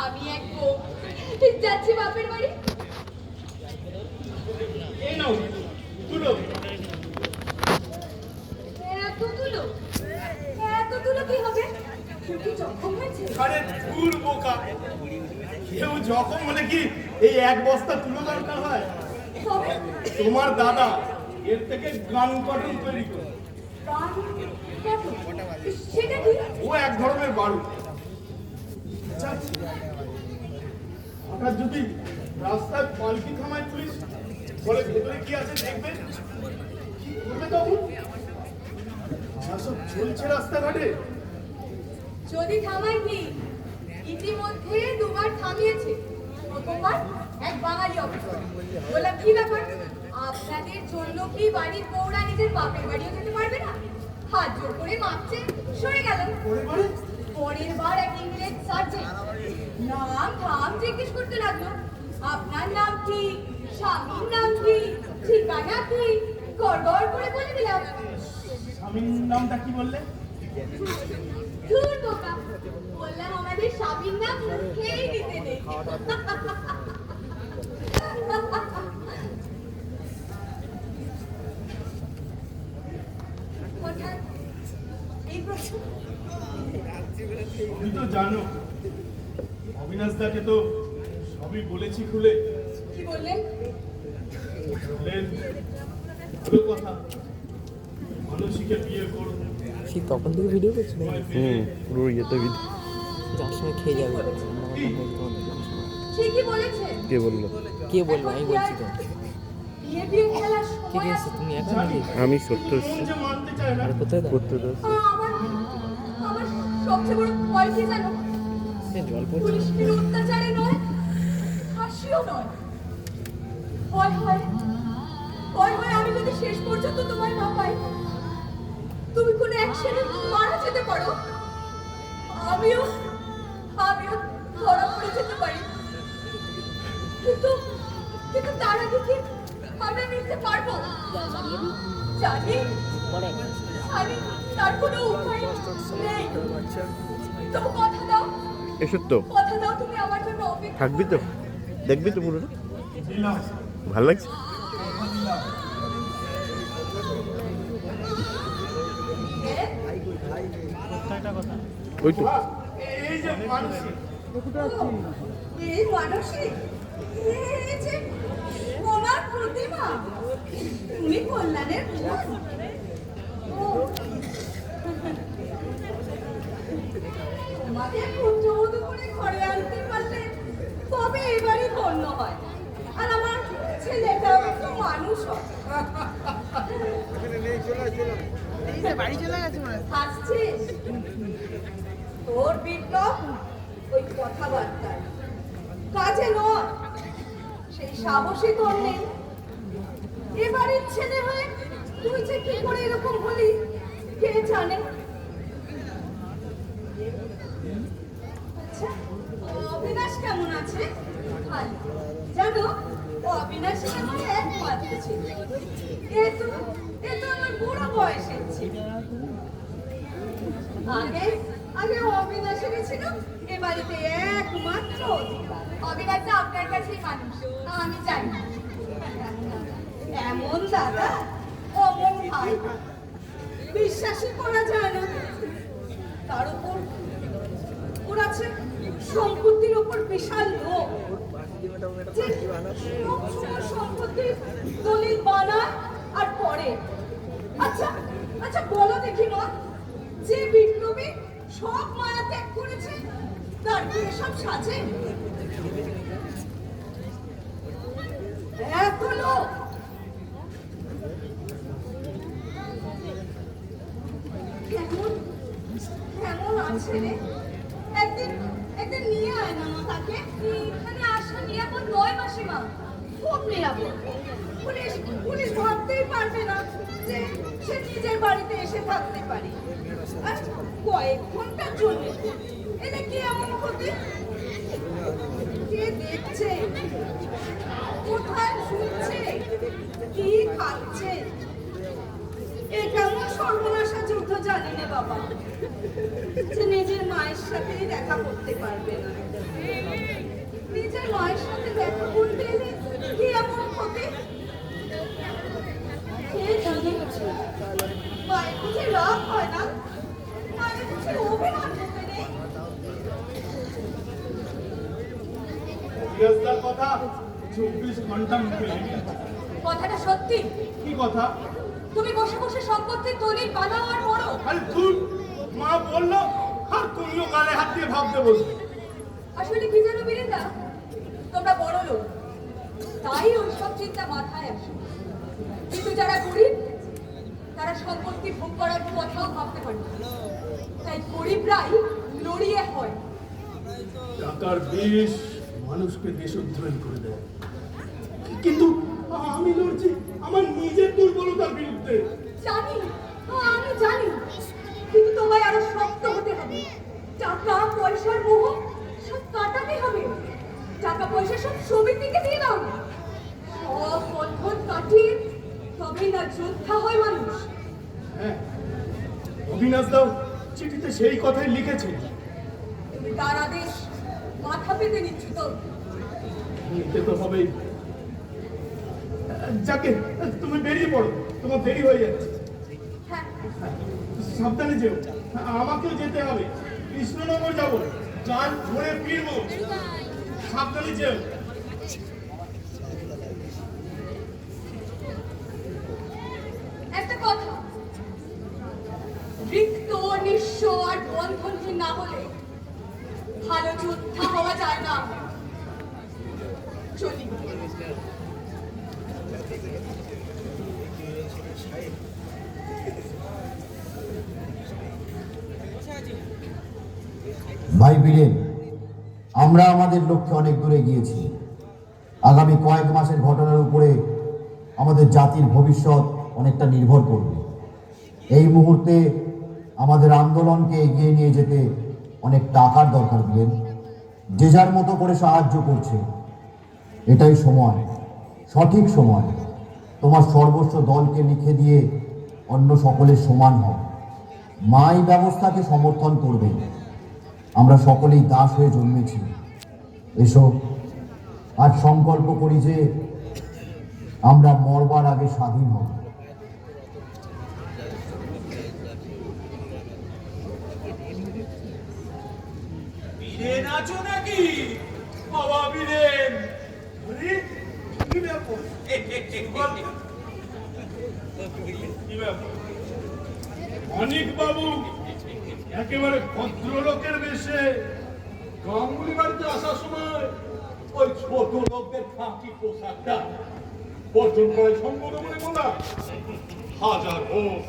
আমি এক বউ যাচ্ছি বাপের বাড়ি। এই নাও তুলো। এত তুলো? এত তুলো কি হবে? কেউ কি জখম হয়েছে? আরে ধুর বোকা, কেউ জখম হলে কি এই এক বস্তা তুলো দরকার হয়? তবে তোমার দাদা এর থেকে গান কটন তৈরি করে। গান কটন? সেটা কি? ও এক ধরনের বারুদ। আচ্ছা, হঠাৎ যদি রাস্তায় পালকি থামায় পুলিশ, বলে ভেতরে কি আছে দেখবে, কি করবে তখন? সব চলছে রাস্তাঘাটে। যদি থামায় কি? ইতিমধ্যে দুবার থামিয়েছে। প্রথমবার এক বাঙালি অফিসার। বললাম কি ব্যাপার, আপনাদের জন্য কি বাড়ির বউরা নিজের বাপের বাড়িও যেতে পারবে না? হাত জোর করে মাপছে, সরে গেল। পরের বার এক ইংরেজ সার্জেন্ট নাম ধাম জিজ্ঞেস করতে লাগলো, আপনার নাম কি, স্বামীর নাম কি, ঠিকানা কি? গড়গড় করে বলে দিলাম। স্বামীর নামটা কি বললে? ধুর বোকা, বললাম আমাদের স্বামীর নাম মুখেই নিতে নেই। হঠাৎ এই প্রশ্ন? তুমি তো জানো অবিনাশ দাকে তো সবই বলেছি খুলে। কি বললেন? বললেন ভালো কথা, মানসীকে বিয়ে করো। সে তখন থেকে ভিডিও করছিল। পুরো ইয়েতে ভিডিও। যার সময় খেয়ে যাবে। ঠিকই বলেছে। কে বললো? কে বলবো? আমি বলছি তো। বিয়ে বিয়ে খেলার কে সময় দিয়েছে তুমি এখন নাকি? আমি সত্য মন যে মানতে চায় না। আর কোথায় দাও? করতে দাও। আমার আমার সবচেয়ে বড় ভয় কি জানো? জল পড়ছে। পুলিশের অত্যাচারে নয়, হাসিও নয়। ভয় হয়, ভয় হয় আমি যদি শেষ পর্যন্ত তোমায় না পাই, তুমি কোনো অ্যাকশনে মারা যেতে পারো, আমিও আমিও ধরা পড়ে যেতে পারি। কিন্তু কিন্তু তার আগে কি আমরা নিতে পারবো? জানি জানি তার কোনো উপায় নেই। তবু কথা দাও, এসব তো কথা দাও তুমি আমার জন্য অপেক্ষা থাকবি তো, দেখবি তো পুরোটা। দিলাম। ভালো লাগছে। ওই তো এই যে মানসী, এই মানসিক, এই যে ওনার প্রতিমা, উনি কল্যাণের বোন। ও, তোমাকে পুত্রবধূ করে ঘরে আনতে পারলে তবে এবারই ধন্য হয়, আর আমার ছেলেটাও একটু মানুষ হয়। হাসছিস? তোর বিপ্লব ওই কথাবার্তায়, কাজে নয়। সেই সাহসী তোর নেই। এবারের ছেলে হয়ে তুই যে কি করে এরকম হলি কে জানে। আচ্ছা, অবিনাশ কেমন আছে? ভালো। জানো, অবিনাশী আমার একমাত্র ছিল। এ তো আমার বুড়ো বয়সের ছিল। আগে আগে অবিনাশেরই ছিল এ বাড়িতে একমাত্র অধিকার। অবিনাশ আপনার কাছেই মানুষ, আমি জানি। এমন দাদা, অমন ভাই, বিশ্বাসই করা যায় না। তার উপর ওর আছে সম্পত্তির উপর বিশাল লোভ, যে সবসময় সম্পত্তির দলিল বানায় আর পরে। আচ্ছা আচ্ছা বলো দেখি মা, যে বিপ্লবী সব মায়া ত্যাগ করেছে তার কি এসব সাজে? এত লোক কেমন কেমন আছে রে? একদিন একদিন নিয়ে আয় না মা তাকে। এখানে আসা নিরাপদ নয় মাসিমা, খুব নিরাপদ। পুলিশ পুলিশ ভাবতেই পারবে না যে সে নিজের বাড়িতে এসে থাকতে পারে। আর কয়েক ঘন্টার জন্য এলে কি এমন ক্ষতি? কে দেখছে, কোথায় শুনছে, কি খাচ্ছে? এ কেমন সর্বনাশা যুদ্ধ জানি না বাবা, যে নিজের মায়ের সাথেই দেখা করতে পারবে না। দেখা করতে এলে কি এমন হবে? কে জানে? মায়ের বুঝি রাগ হয় না? মায়ের বুঝি অভিমান করতে নেই? বিরাজদার কথা 24 ঘন্টা মুখে লেগে আছে। কথাটা সত্যি? কি কথা? তুমি বসে বসে সম্পত্তির দলিল বানাও আর পড়ো। আরে ধুর, মা বললো আর তুমিও গালে হাত দিয়ে ভাবতে বসবে। আসলে কি জানো বীরেন্দা, তোমরা বড় লোক, তাই ওইসব চিন্তা মাথায় আসে। কিন্তু যারা গরিব, তারা সম্পত্তি ভোগ করার কথাও ভাবতে পারে না। তাই গরিবরাই লড়িয়ে হয়। টাকার বিষ মানুষকে দেশোদ্ধারণ করে দেয়, কিন্তু আমি লড়ছি আমার নিজের দুর্বলতার বিরুদ্ধে। জানি, আমি জানি, কিন্তু তোমায় আরো শক্ত হতে হবে। টাকা পয়সার মোহ সব কাটাতে হবে। টাকা পয়সা সব সমিতিকে দিয়ে দাও। সব বন্ধন কাটিয়ে তবেই না যোদ্ধা হয় মানুষ। হ্যাঁ, অবিনাশ দাও চিঠিতে সেই কথাই লিখেছে। তুমি তার আদেশ মাথা পেতে নিচ্ছ তো? নিতে তো হবেই। যাকে তুমি বেরিয়ে পড়ো, তোমার দেরি হয়ে যাচ্ছে। হ্যাঁ, সাবধানে যেও, আমাকেও যেতে হবে। কৃষ্ণনগর যাবো, চাল ঘুরে ফিরবো। সাবধানে যেও। একটা কথা, রিক্ত নিঃস্ব আর বন্ধনহীন না হলে ভালো যোদ্ধা হওয়া যায় না। চলি। ভাই বীরেন, আমরা আমাদের লক্ষ্যে অনেক দূরে গিয়েছি। আগামী কয়েক মাসের ঘটনার উপরে আমাদের জাতির ভবিষ্যৎ অনেকটা নির্ভর করবে। এই মুহূর্তে আমাদের আন্দোলনকে এগিয়ে নিয়ে যেতে অনেক টাকার দরকার বীরেন। যে যার মতো করে সাহায্য করছে। এটাই সময়, সঠিক সময়। তোমার সর্বস্ব দলকে লিখে দিয়ে অন্য সকলের সমান হও। মা এই ব্যবস্থাকে সমর্থন করবে। আমরা সকলেই দাস হয়ে জন্মেছি। এসো, আজ সংকল্প করি যে আমরা মরবার আগে স্বাধীন হব। বীরেন আছো নাকি? বাবা বীরেন। আরে, কি ব্যাপার? কি ব্যাপার? অনিক বাবু একেবারে ভদ্রলোকের বেশে গাঙ্গুলি বাড়িতে আসার সময় ওই ছোট লোকদের খাঁটি পোশাকটা বর্জন করাই সম্ভব বলে বলা। হাজার হোক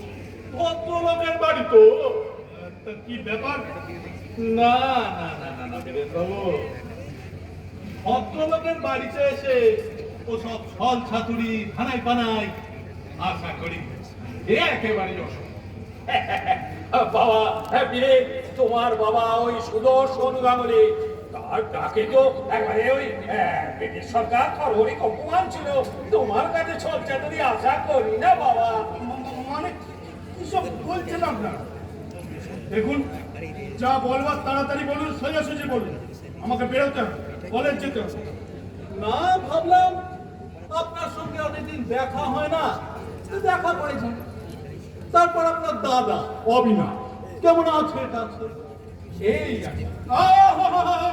ভদ্রলোকের বাড়ি তো। তা কি ব্যাপার? না না না না না বীরেন বাবু, ভদ্রলোকের বাড়িতে এসে ওসব ছল ছাতুরি থানায় পানায় আশা করি একেবারে অসম্ভব। বাবা, বীরেন, তোমার বাবা ওই সুদর্শন গাঙ্গুলি, তার ডাকে তো একবারে ওই ব্রিটিশ সরকার খবরই অপমান ছিল। তোমার কাছে ছল চাতুরি আশা করি না বাবা। মানে কিসব বলছেন আপনারা? দেখুন, যা বলবার তাড়াতাড়ি বলুন, সোজাসুজি বলুন। আমাকে বেরোতে হবে, কলেজ যেতে হবে। না, ভাবলাম আপনার সঙ্গে অনেকদিন দেখা হয় না, দেখা করেছেন। তারপর আপনার দাদা অবিনাশ কেমন আছে কাছে এই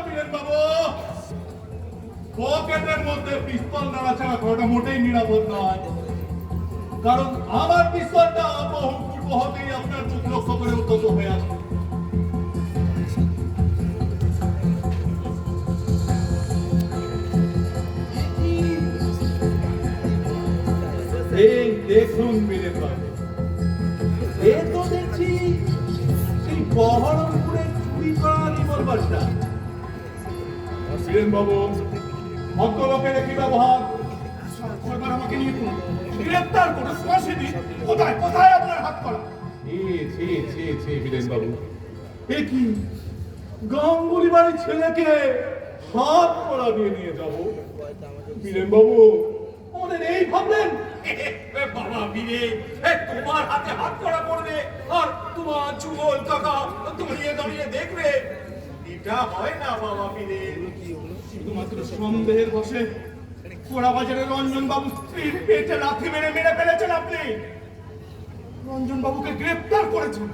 বীরেন বাবু, পকেটের মধ্যে পিস্তল নাড়াচাড়া করাটা মোটেই নিরাপদ নয়। কারণ আমার পিস্তলটা বহু পূর্ব হতেই আপনার মুখ লক্ষ্য করে উদ্যত হয়ে আছে। এই দেখুন বীরেন বাবু, এ তো দেখছি সেই বহরমপুরের চুরি করা রিভলভারটা। বীরেন বাবু, ভদ্রলোকের একই ব্যবহার। সরকার আমাকে নিয়ে করুন, গ্রেপ্তার করে ফাঁসি দিন। কোথায় কোথায় আপনার হাত করা? বীরেন বাবু, এ কি গাঙ্গুলি বাড়ির ছেলেকে হাত করা দিয়ে নিয়ে যাব? বীরেন বাবু, আমাদের এই ভাবলেন? বাবা বীরেন, তোমার হাতে হাত করা পড়বে আর তোমার যুগল কাকা দাঁড়িয়ে দাঁড়িয়ে দেখবে। এটা হয় না বাবা বীরেন। শুধুমাত্র সন্দেহের বসে কোড়াবাজারের রঞ্জন বাবু স্ত্রীর পেটে লাথি মেরে মেরে ফেলেছেন আপনি। রঞ্জন বাবুকে গ্রেফতার করেছেন,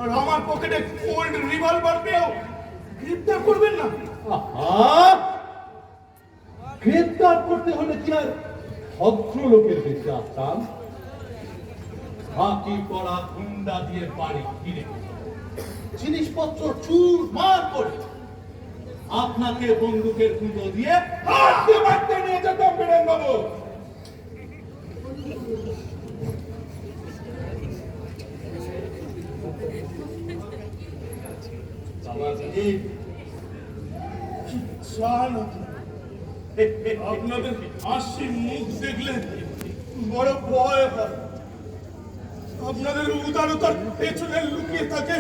আর আমার পকেটে কোল্ড রিভলভার পেয়েও গ্রেফতার করবেন না? আহা! গ্রেফতার করতে হলে কি আর ভদ্রলোকের বেশি আসতাম? ফাঁকি পড়া গুন্ডা দিয়ে বাড়ি ফিরে জিনিসপত্র চুর মার করে আপনাকে বন্দুকের গুঁতো দিয়ে হাঁটতে হাঁটতে নিয়ে যেতাম বীরেন বাবু। বাবা বীরেন, কি চান আপনি? আপনাদের হাসি মুখ দেখলে বড় ভয় হয়। আপনাদের উদারতার পেছনে লুকিয়ে থাকে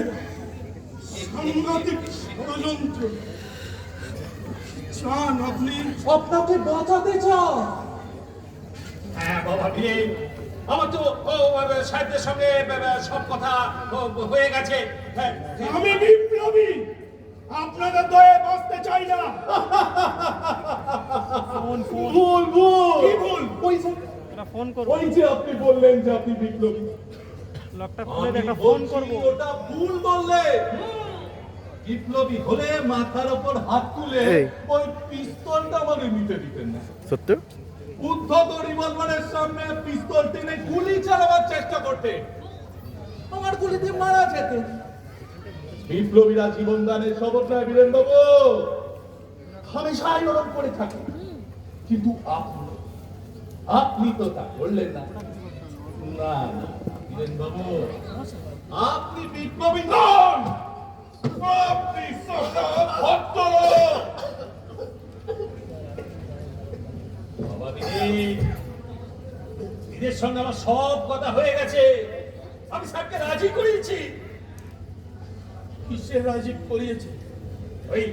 সাংঘাতিক ষড়যন্ত্র। চান আপনি? আপনাকে বাঁচাতে চাও? হ্যাঁ বাবা বীরেন, আমার তো সাহেবদের সঙ্গে সব কথা হয়ে গেছে। হ্যাঁ, আমি বিপ্লবী, আপনাদের দয়ে বাঁচতে চাই না। ভুল ভুল কি ভুল? ওই যে ফোন করব ওই যে আপনি বললেন যে আপনি বিপ্লবী, লকটা আমি বলছি ওটা ভুল বললে। বিপ্লবী হলে মাথার ওপর হাত তুলে এই। ওই পিস্তলটা আমাদের নিতে দিতেন না। সত্য? উদ্ধত রিভলভারের সামনে পিস্তল টেনে গুলি চালাবার চেষ্টা করতে আমার গুলিতে মারা যেত। বিপ্লবীরা জীবনদানের শপথ নেয় বীরেন বাবু, হামেশাই ওরকম করে থাকে। কিন্তু আপনি তো তা করলেন না। না না বীরেন বাবু, আপনি বিপ্লবী নন, আপনি সদা ভদ্রলোক। বাবা বীরেন, বীরের সঙ্গে আমার সব কথা হয়ে গেছে। আমি সাহেবকে রাজি করিয়েছি। কিসের রাজি করিয়েছে? ওই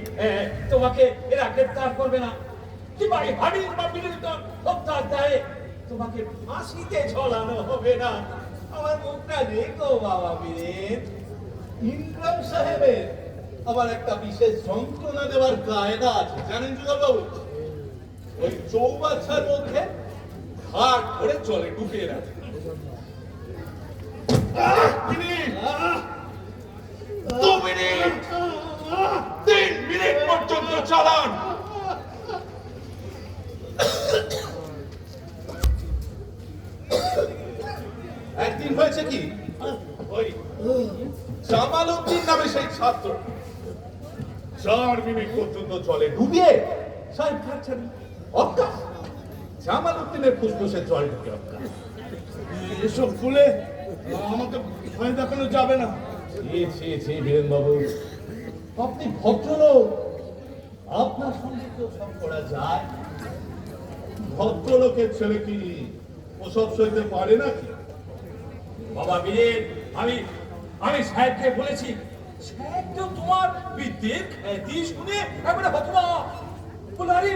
তোমাকে এরা গ্রেফতার করবে না, কিংবা এই হাবিল বা বিরোধিতা হত্যার দায়ে তোমাকে ফাঁসিতে ঝোলানো হবে না। আমার মুখটা দেখো বাবা বীরেন, ইনকাম সাহেবের আবার একটা বিশেষ যন্ত্রণা দেওয়ার কায়দা আছে জানেন যুগল বাবু? ওই চৌবাচ্চার মধ্যে হাত ধরে জলে ডুবিয়ে রাখে। 2 মিনিট, 3 মিনিট পর্যন্ত চালান। একদিন হয়েছে কি, ওই জামাল উদ্দিন নামে সেই ছাত্র 4 মিনিট পর্যন্ত জলে ডুবিয়ে সাহেব খাচ্ছেন অজ্ঞান। জামাল উদ্দিনের ফুসফুসে জল ঢুকে অজ্ঞান। এসব খুলে আমাকে ভয় দেখানো যাবে না। বীরেন বাবু, আপনি ভদ্রলোক, আপনার সঙ্গে তো সব করা যায়। ভদ্রলোকের ছেলে কি ওসব সইতে পারে নাকি? বাবা বীরেন, আমি সাহেবকে বলেছি। সাহেব তো তোমার বিদ্যের খ্যাতি শুনে একেবারে হতবাক। বলে, আরে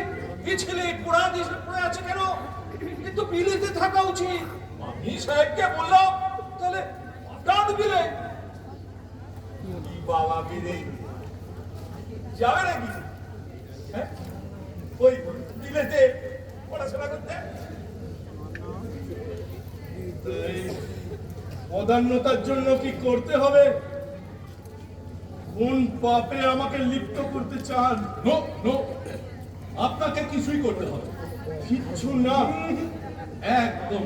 এই ছেলে পোড়া দেশে পড়ে আছে কেন? কিন্তু বিলেতে থাকা উচিত। আমি সাহেবকে বললাম, তাহলে হঠাৎ বিলে। বাবা বীরেন যাবে নাকি ওই বিলেতে পড়াশোনা করতে? পদান্নতার জন্য কি করতে হবে? কোন পাপে আমাকে লিপ্ত করতে চান? নো নো, আপনাকে কিছুই করতে হবে কিচ্ছু না। একদম।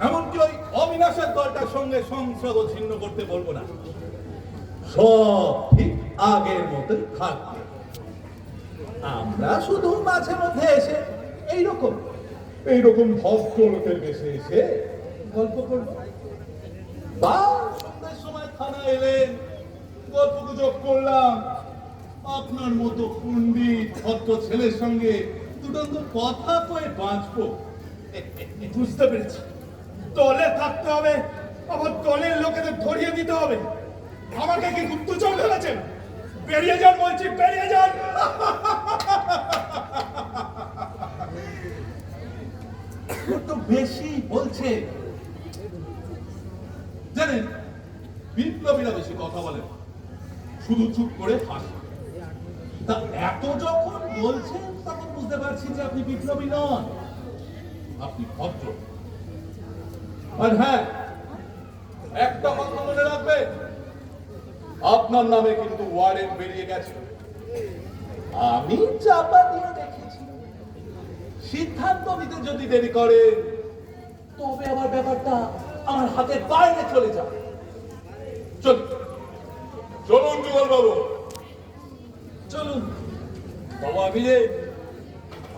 এমনকি ওই অবিনাশের দলটার সঙ্গে সংসর্গ ছিন্ন করতে বলবো না। সব ঠিক আগের মতোই থাকবে। আমরা শুধু মাঝে মধ্যে এসে এইরকম ভদ্রলোকের বেশে এসে গল্প করবো, বা সন্ধ্যের সময় থানা এলেন, গল্প গুজব করলাম। আপনার মতো পণ্ডিত ভদ্র ছেলের সঙ্গে দুটো কথা কয়ে বাঁচবো। বুঝতে পেরেছি, দলে থাকতে হবে, আবার দলের লোকেদের ধরিয়ে দিতে হবে। আমাকে কি গুপ্তচর ভেবেছেন? বেরিয়ে যান বলছি, বেরিয়ে যান। একটু বেশি বলছে জানেন, বিপ্লবীরা বেশি কথা বলেন, শুধু চুপ করে হাসে। তা এত যখন বলছেন তখন বুঝতে পারছি যে আপনি বিপ্লবী নন, আপনি ভদ্র। আর হ্যাঁ, একটা কথা মনে রাখবেন, আপনার নামে কিন্তু ওয়ারেন্ট বেরিয়ে গেছে। আমি চাপা দিয়ে দেখেছি, সিদ্ধান্ত নিতে যদি দেরি করে তবে আমার ব্যাপারটা আমার হাতের বাইরে চলে যাবে। চলুন চলুন যুগল বাবু, চলুন বাবা মিলে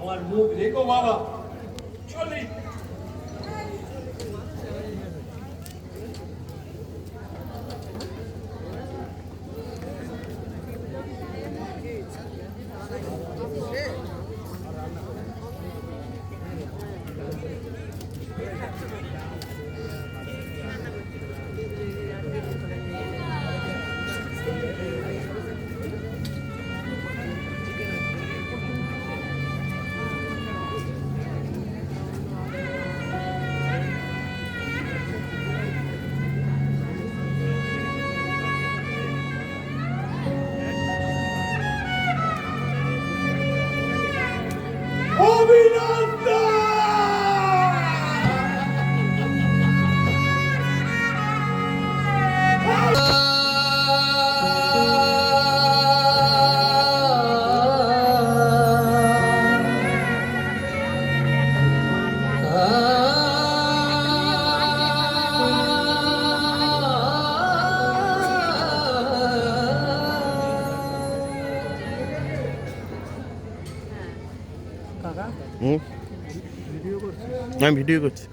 আমার মুখ রেখো বাবা, চলি। আমি ভিডিও করছি।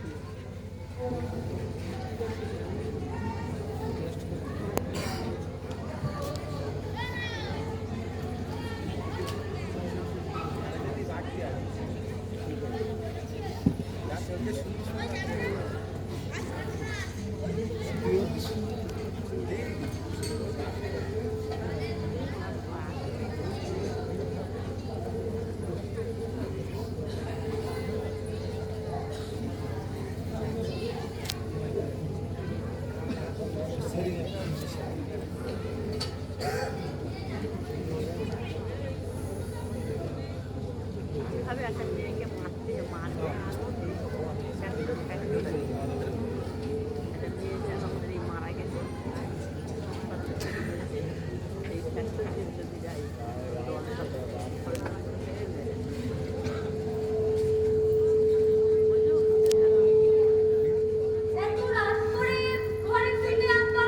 এত রাত করে ঘরে ফিরলে আব্বা,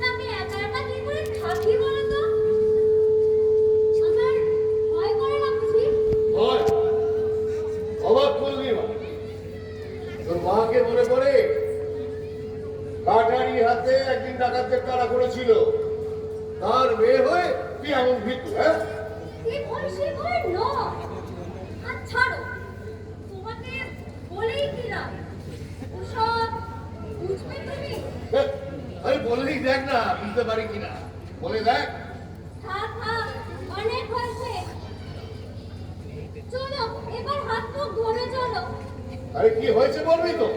আমি একা একা কি করে থাকি বলো তো? আমার ভয় করে না বুঝি? ওই, অবাক করলি মা। তোর মাকে মনে পড়ে? কাটারি হাতে একদিন ডাকাতদের তাড়া করেছিল, তার মেয়ে হয়ে তুই এমন ভিতু, হ্যাঁ? এই ভয় সে ভয় নয়। আর ছাড়ো, তোমাকে বলেই দিলাম, ওসব বুঝবে তুমি? আরে বললেই দেখ না, বুঝতে পারি কিনা, বলে দেখ। থাক থাক, অনেক হয়েছে। চলো এবার হাত মুখ ধরে চলো। আরে কি হয়েছে বলবি তো?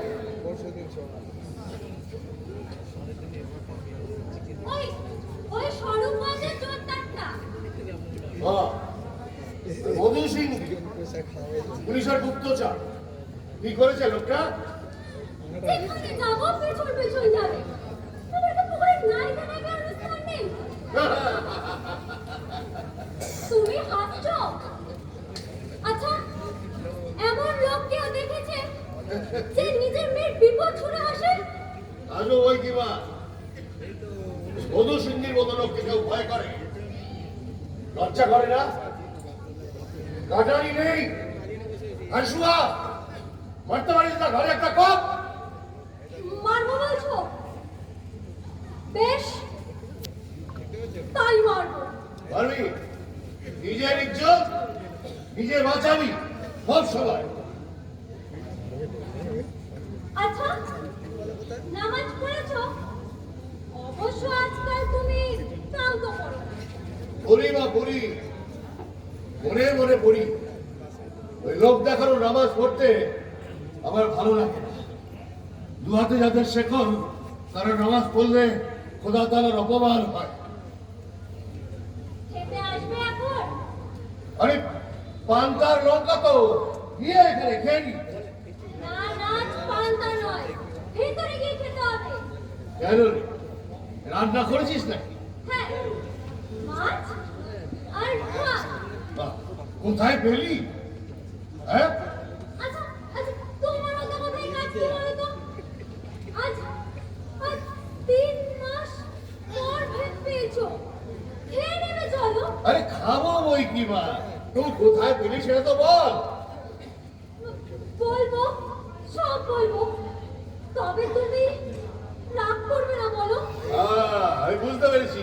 ওই ওই স্বরূপগঞ্জের চোরটাটা। হ্যাঁ, মধু সিং পুলিশের গুপ্তচর। কি করেছে লোকটা? যেখানে যাবো পেছন পেছন যাবে। তোমার তো পুকুরে নাইতে নাইতে আর স্থান নেই। তুমি হাসছো? আচ্ছা, এমন লোক কেউ দেখেছে যে নিজের মেয়ের বিপদ শুনে হাসে? আজও ওই কিবা মধু সিংহের মতো লোককে কেউ ভয় করে? লজ্জা করে না? কাটারি নেই, আশুয়া মারতে পারিস না, ঘরে একটা কপ। মারবো বলছো? বেশ, তাই মারবো। পারবি? নিজের ইজ্জত নিজে বাঁচাবি সব সময়। আচ্ছা, নামাজ পড়েছো? অবশ্য আজকাল তুমি তাও তো পড়ো না। পড়ি বা পড়ি, মনে মনে পড়ি। ওই লোক দেখানো নামাজ পড়তে আমার ভালো লাগে না। দু হাতে যাদের শেখন তারা নামাজ পড়লে খোদা তাআলার অপমান হয়। আরে পান্তার লঙ্কা তো গিয়ে এখানে খেয়ে নি। না নাচ পান্তা নয়, ভেতরে গিয়ে খেতে হবে। কেন রে? রান্না করেছিস নাকি? হ্যাঁ, মাছ আর ভাত। বাহ, কোথায় পেলি? হ্যাঁ আচ্ছা আচ্ছা, তোমার অত কথাই কাজ কি বলো তো? আজ আজ 3 মাস পর ভেত পেয়েছো, খেয়ে নেবে চলো। আরে খাবো বই কি মা, তুই কোথায় পেলি সেটা তো বল। বলবো, সব বলবো, তবে তুমি রাগ করবে না বলো? আমি বুঝতে পেরেছি,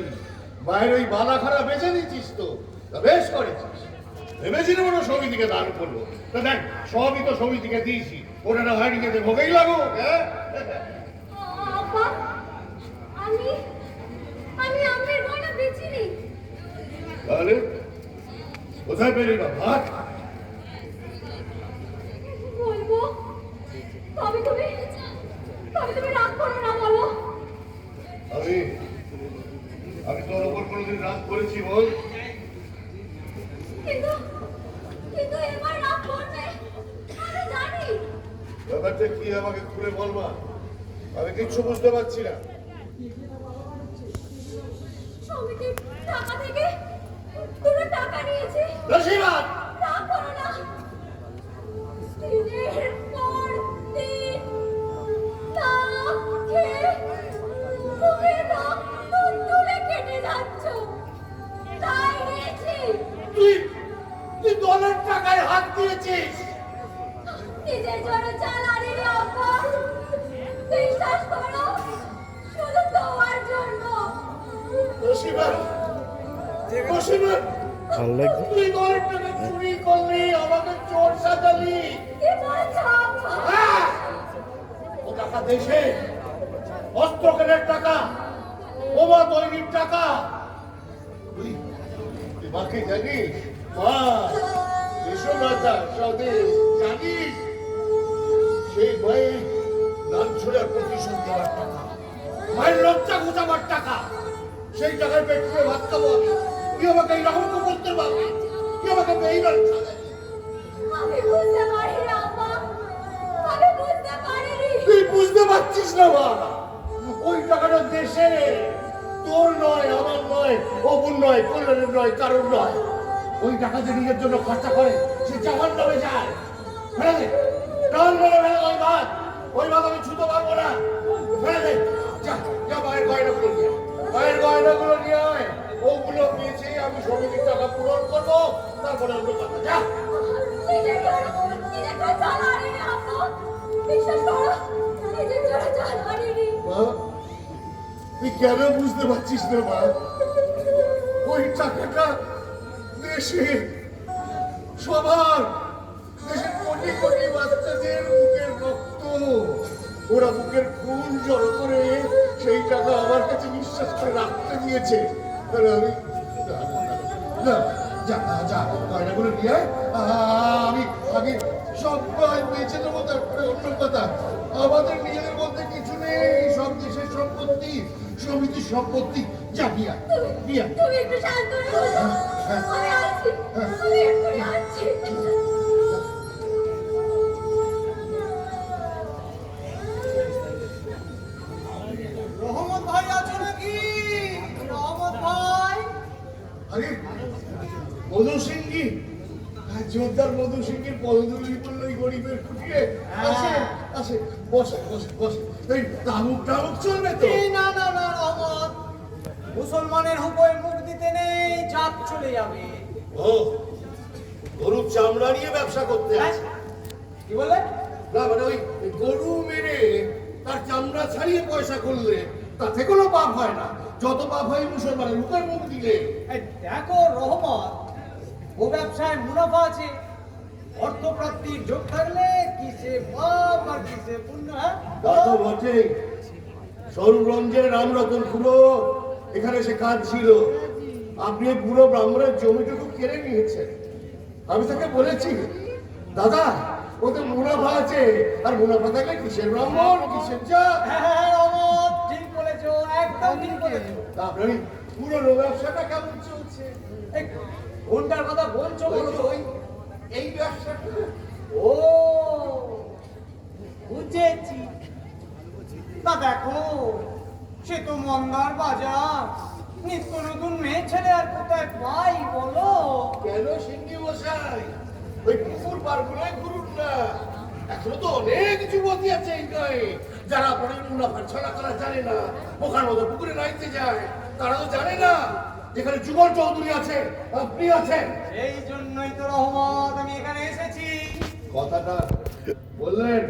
বাইরে ওই বালা খারা বেঁচে দিচ্ছিস তো, তা বেশ করেছিস। ভেবেছিলাম ওরা সমিতিকে দান করবো, তা দেখ সবই তো সমিতিকে দিয়েছি, ওটা না হয় নিজেদের ভোগেই লাগো। হ্যাঁ আব্বা, আমি আমি আমের গয়না বেচিনি। তাহলে কোথায় পেলি না ভাত? বলবো, তবে তুমি রাগ করো না বলো? আমি আমি তোর ওপর কোনোদিন রাগ করেছি বল? কিন্তু কিন্তু এবার রাগ করবে, আমি জানি। ব্যাপারটা কি আমাকে খুলে বলবা, আমি কিচ্ছু বুঝতে পারছি না। সমিতির টাকা থেকে তোরা টাকা নিয়েছে। রশিবাদ রাগ করো না। দিনের পর দিন না খেয়ে মুখে রক্ত তুলে কেটে যাচ্ছ, তাই নিয়েছি। তুই তুই দলের টাকায় হাত দিয়েছিস? নিজের জন্য চালানি আব্বা, বিশ্বাস করো, শুধু তোমার জন্য। রশিবাদ রশিবাদ ভালো লাগছে। তুই দলের টাকা চুরি করলি, আমাকে চোর সাজালি। কি বলছো আব্বা? হ্যাঁ! ও টাকা দেশে অস্ত্র কেনার টাকা, বোমা তৈরির টাকা। তুই তুই মাকে জানিস? মা বিশ্বনাথা স্বদেশ জানিস? সেই মায়ের লাঞ্ছনার প্রতিশোধ দেওয়ার টাকা, মায়ের লজ্জা ঘোচাবার টাকা, সেই টাকায় পেট করে ভাত খাবো আমি। তুই আমাকে এইরকম করতে পারবি? তুই আমাকে বেইমান সাজালি। আমি বুঝতে পারিনি আব্বা, আমি বুঝতে পারিনি। তুই বুঝতে পারছিস না মা, ওই টাকাটা দেশের, তোর নয়, আমার নয়, অপুর নয়, কল্যাণের নয়, কারোর নয়। ওই টাকা যে নিজের জন্য খরচা করে সে জাহান নামে যায়। ফেলে দে, টান মেরে ফেলে ওই ভাত, ওই ভাত আমি ছুতে পারবো না। ফেলে দে, যা যা মায়ের গয়নাগুলো নিয়ে আয়, মায়ের গয়নাগুলো নিয়ে আয়। ওগুলো পেয়েছি আমি সমিতির টাকা পূরণ করবো, তারপরে অন্য কথা। যা নিজের জন্য চালানি আব্বা, বিশ্বাস করো, নিজের জন্য চালানি। মা, তুই কেন বুঝতে পারছিস না মা? ওই টাকাটা দেশে সবার, দেশের কোটি কোটি বাচ্চাদের বুকের রক্ত, ওরা বুকের খুন জড়ো করে সেই টাকা আমার কাছে বিশ্বাস করে রাখতে দিয়েছে। আর আমি না, যা যা গয়নাগুলো নিয়ে আয়। আমি আমি সবাই বেঁচে দেবো, তারপরে অন্য কথা। আমাদের নিজেদের মধ্যে কিছু নেই, সব দেশের সম্পত্তি, সমিতির সম্পত্তি। যা দিয়া দিয়া। তুমি একটু শান্ত হয়ে বসো, আমি আসছি, আমি এক্ষুনি আসছি। রহমত ভাই আছো নাকি? রহমত ভাই, আরে মধু সিংহি, জোরদার মধু সিংহির পদধূলি করলো এই গরিবের খুঁটিয়ে। আসে আসে, বসে বসে বসে। এই তামুক টামুক চলবে তো? এই না না না রহমত, মুসলমানের হুকুমে মুখ দিতে নেই, জাত চলে যাবে। ও গরুর চামড়া নিয়ে ব্যবসা করতে হ্যাঁ? আছে? কি বলে? না মানে ওই গরু মেরে তার চামড়া ছাড়িয়ে পয়সা করলে তাতে কোনো পাপ হয় না, যত পাপ হয় মুসলমানের মুখের মুখ দিলে। এই দেখো রহমত, ও ব্যবসায় মুনাফা আছে, অর্থপ্রাপ্তির যোগ থাকলে কিসে পাপ আর কিসে পুণ্য। হ্যাঁ তা তো বটেই। সরুরঞ্জের রামরতন খুলো এখানে সে কাজ ছিল, আপনি এই পুরো ব্রাহ্মণের জমিটুকু কেড়ে নিয়েছেন। আমি তাকে বলেছি, দাদা ওতে মুনাফা আছে, আর মুনাফা থাকলে কিসের ব্রাহ্মণ, কিসের জাত। হ্যাঁ রহমত, ঠিক বলেছো, একদম ঠিক বলেছো। তা আপনার এই পুরো ব্যবসাটা কেমন চলছে? এই কোনটার কথা বলছো বলো তো? এই ব্যবসাটা ও বুঝেছি। তা দেখো, সে তো মন্দার বাজার, নিত্য নতুন মেয়ে ছেলে আর কোথায় পাই বলো? কেন সিন্ধি মশাই ওই পুকুর পারগুলোয় ঘুরুন না, এখনো তো অনেক যুবতী আছে এই গায়ে যারা পরে মুনাফা ছড়া করা জানে না, ওখানে মতো পুকুরে নাইতে যায়। তারা তো জানে না যেখানে যুগল চৌধুরী আছে, আপনি আছেন। এই জন্যই তো রহমত আমি এখানে এসেছি। কথাটা বললেন